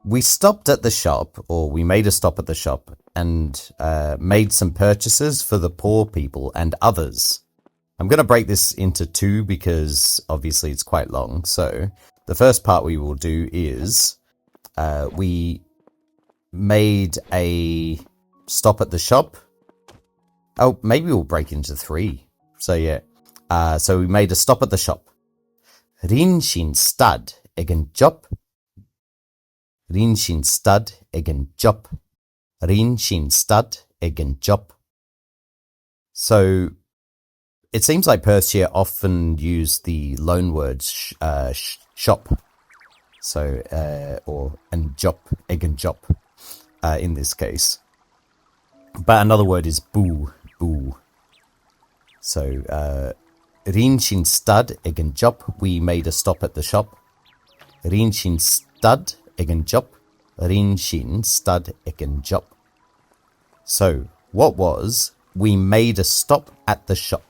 we stopped at the shop, or we made a stop at the shop, and made some purchases for the poor people and others. I'm going to break this into two because obviously it's quite long. So the first part we will do is we made a stop at the shop. Oh, maybe we'll break into three. So yeah. So we made a stop at the shop. Rin sin stad egen job. Rin sin stad egen job. Rin sin stad egen job. So it seems like Perthshire often use the loan word shop. So, or and job, egen job, in this case. But another word is boo. So, Rin sin stad egen job. We made a stop at the shop. Rin sin stad egen job. Rin sin stad egen job. So, what was we made a stop at the shop?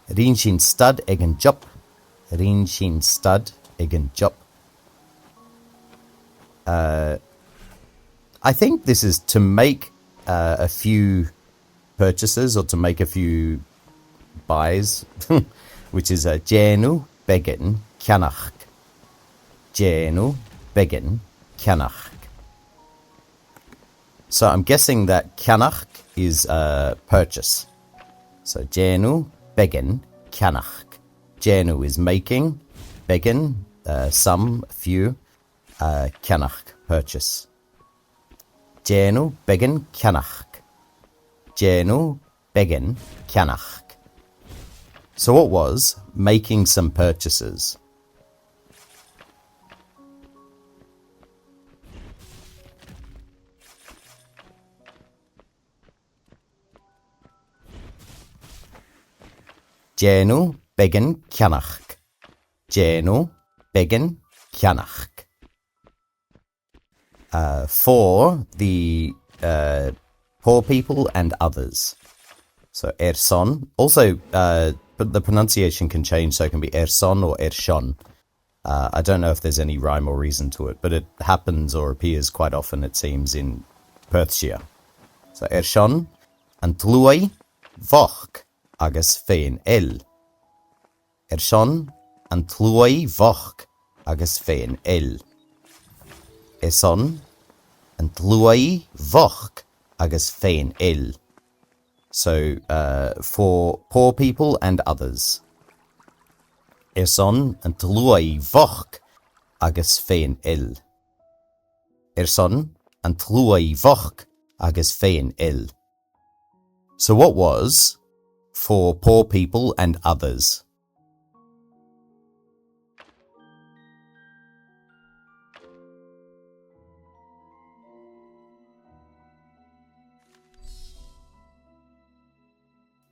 Rin sin stad egen job. Rin sin stad egen job. I think this is to make a few purchases or to make a few buys, which is Jenu begen kianach. Jenu begen kianach. So I'm guessing that kianach is purchase. So Jenu begen kianach. Jenu is making, begen some, few, kianach purchase. Jenu begen kianach. Jenu begen kianach. So what was making some purchases? Jenu begen kianach. Jenu begen kianach. For the poor people and others. So erson. Also, but the pronunciation can change, so it can be erson or ershon. I don't know if there's any rhyme or reason to it, but it happens or appears quite often, it seems, in Perthshire. So ershon and tlui voch agus fein el. Ershon and tlui voch agus fein el. Erson and tlui voch agus fein el. So, for poor people and others. Erson and tlui voch agus fein el. Erson and tlui voch agus fein el. So what was for poor people and others?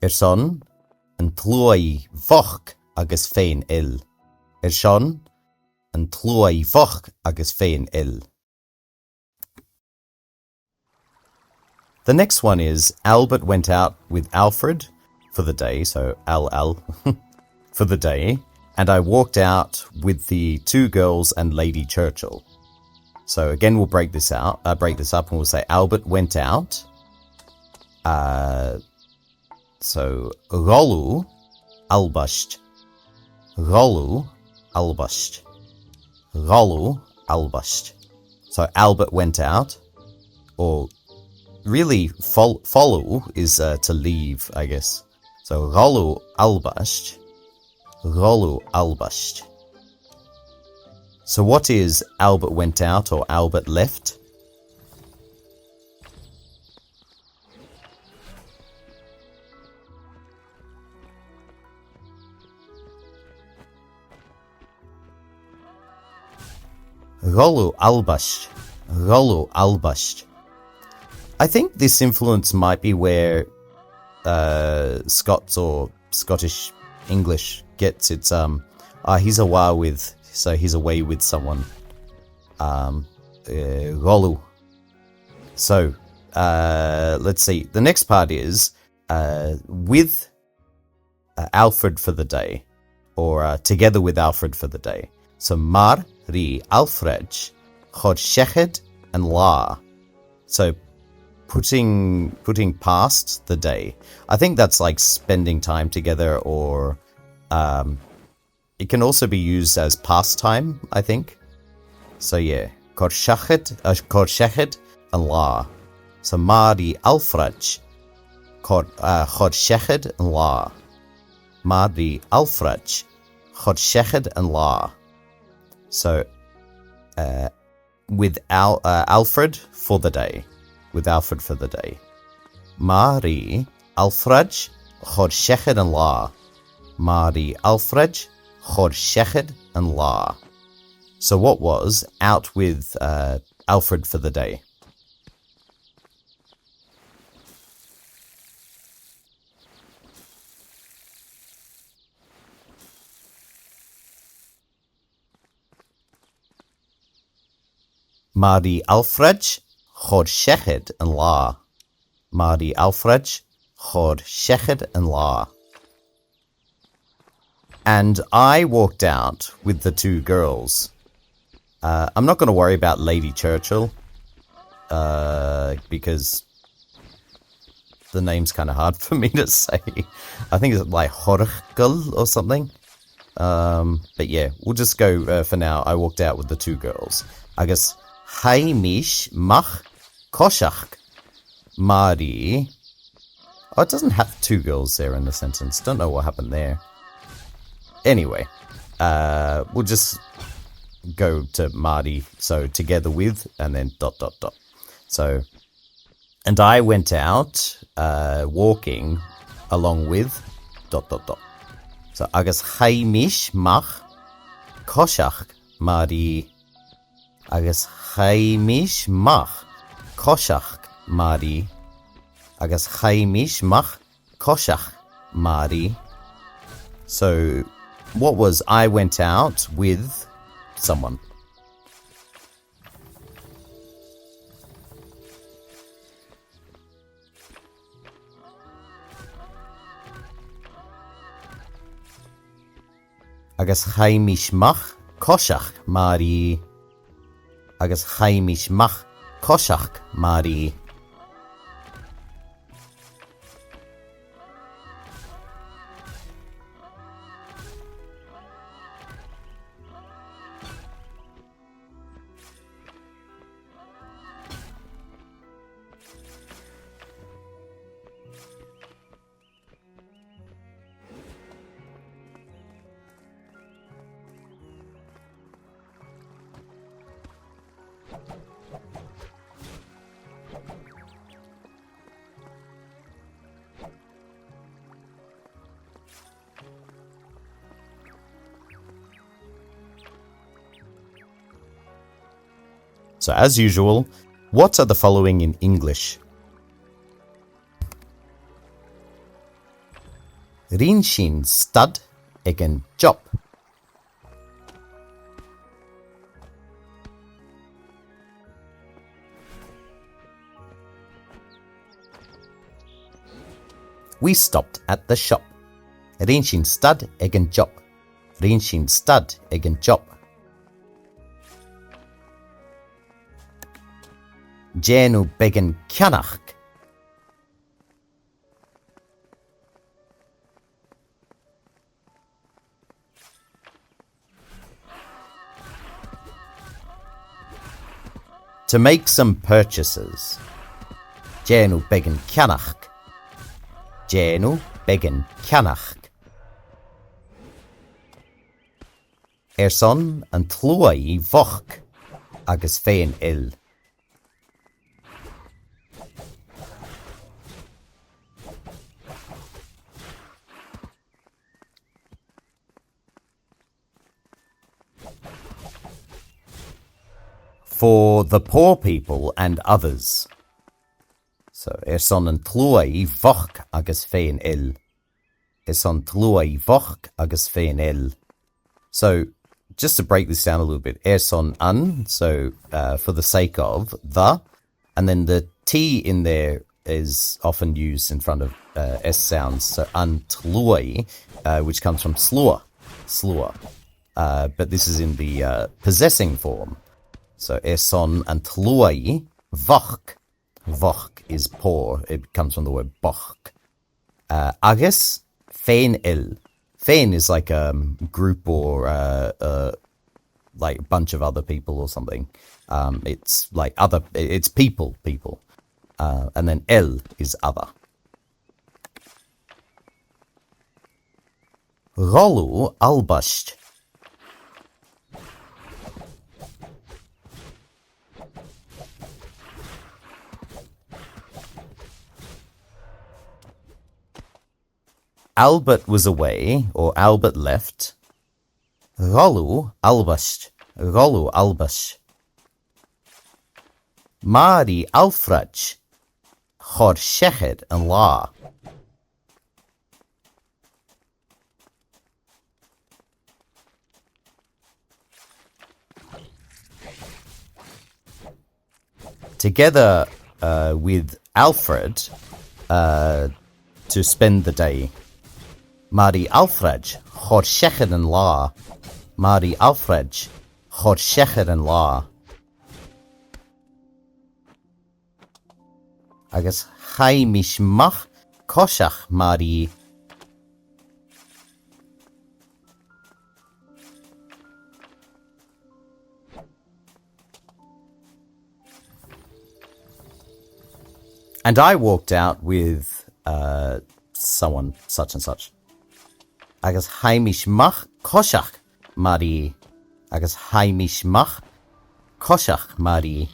Erson and tlui voch agus fein el. Erson and tlui voch agus fein el. The next one is Albert went out with Alfred for the day, so Al for the day, and I walked out with the two girls and Lady Churchill. So again, we'll break this up, and we'll say Albert went out. So Rolu albasht. Rolu albasht. Rolu albasht. So Albert went out, or really follow is to leave, I guess. So Rolu albasht. Rolu albasht. So what is Albert went out or Albert left? Rolu albasht. Rolu albasht. I think this influence might be where Scots or Scottish English gets its he's away with, so he's away with someone. Rolu. So let's see. The next part is with Alfred for the day, or together with Alfred for the day. So mar ri Alfred chod sheched and la. So putting past the day. I think that's like spending time together, or it can also be used as pastime, I think. So yeah, chod sheched and la. So Mari Alfred chod sheched and la. Mari Alfred chod sheched and la. So with Alfred for the day. With Alfred for the day. Mari Alfred chod sheched and la. Mari Alfred chod sheched and la. So what was out with Alfred for the day? Mari Alfred chod sheched and la. Mari Alfred chod sheched and la. And I walked out with the two girls. I'm not going to worry about Lady Churchill, because the name's kind of hard for me to say. I think it's like Horchgul or something. But yeah, we'll just go for now. I walked out with the two girls. I guess Haimish mach koshach Mari. Oh, it doesn't have two girls there in the sentence. Don't know what happened there. Anyway, we'll just go to Mari. So together with, and then ... So, and I went out walking along with ... So I guess Haimish mach koshach Mari. I guess Haimish mach koshach Mari. I guess Haimish mach koshach Mari. So what was I went out with someone? I guess Haimish mach koshach Mari. I guess Haimish mach koshach Mari. So as usual, what are the following in English? Rinshin stud egen job. We stopped at the shop. Rinshin stud egen job. Rinshin stud egen job. Jenu begen kyanach. To make some purchases. Jenu begen kyanach. Jenu begen kyanach. Son an tlúi voch agus féin il. For the poor people and others. So, son an tlúi voch agus féin il. Son tlúi voch agus féin il. So, just to break this down a little bit, son an, so for the sake of, the, and then the T in there is often used in front of S sounds. So antlui, which comes from slua. But this is in the possessing form. So eson antlui voch. Voch is poor. It comes from the word boch. Agus fein el. Fein is like a group or like a bunch of other people or something. It's like other. It's people. And then el is other. Rolu albasht. Albert was away, or Albert left. Rolu albasht. Mari Alfraj. Chor sheched and la. Together with Alfred to spend the day. Mari Alfraj, chor sheched and la. Mari Alfraj, chor sheched and la. Agus chai mishmach koshach Mari. And I walked out with someone such and such. Agus haimishmach koshach Mari. Agus haimishmach koshach Mari.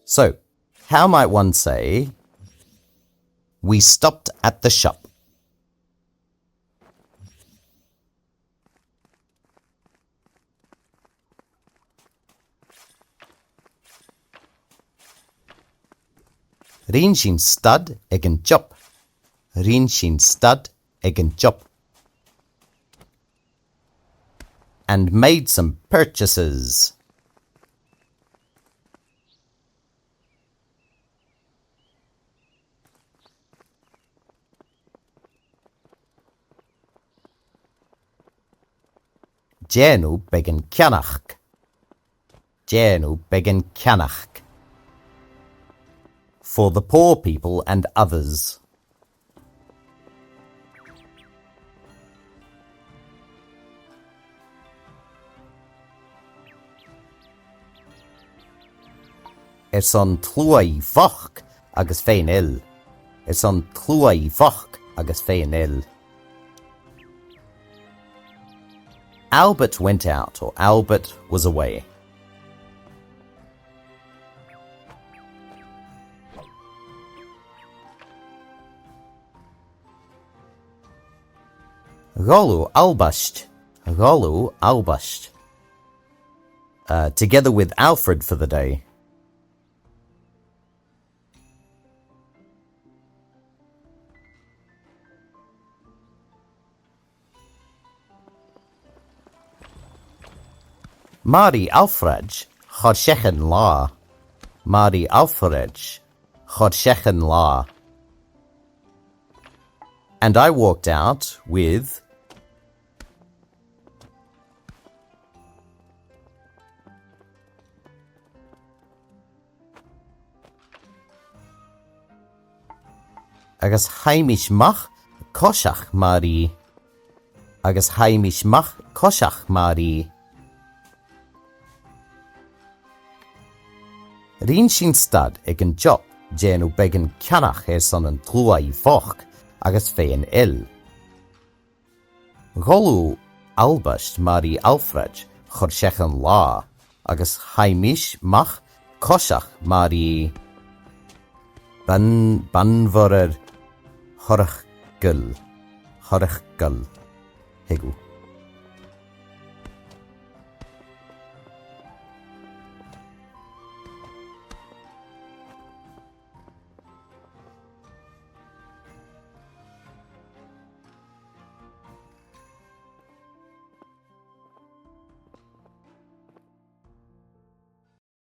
So, how might one say, we stopped at the shop? Rin sin stud egen job. Rin sin stud egen job. And made some purchases. Jenu begen kianach. Jenu begen kianach. For the poor people and others. Eson tlui foch agus fein il. Eson tlui foch agus fein il. Albert went out, or Albert was away. Rolu albasht. Rolu albasht. Together with Alfred for the day. Mari Alfred, Chodschechen la. Mari Alfred, Chodschechen la. And I walked out with agus haimish mach koshach Mari. Agus haimish mach koshach Mari. Rin sin stad egen job Jé nhw begin cianach son yn tlwa I foch agus féin il. Golw albast mari Alfred chorsech yn la agus haimish mach koshach mari banforer horachgyl hegu.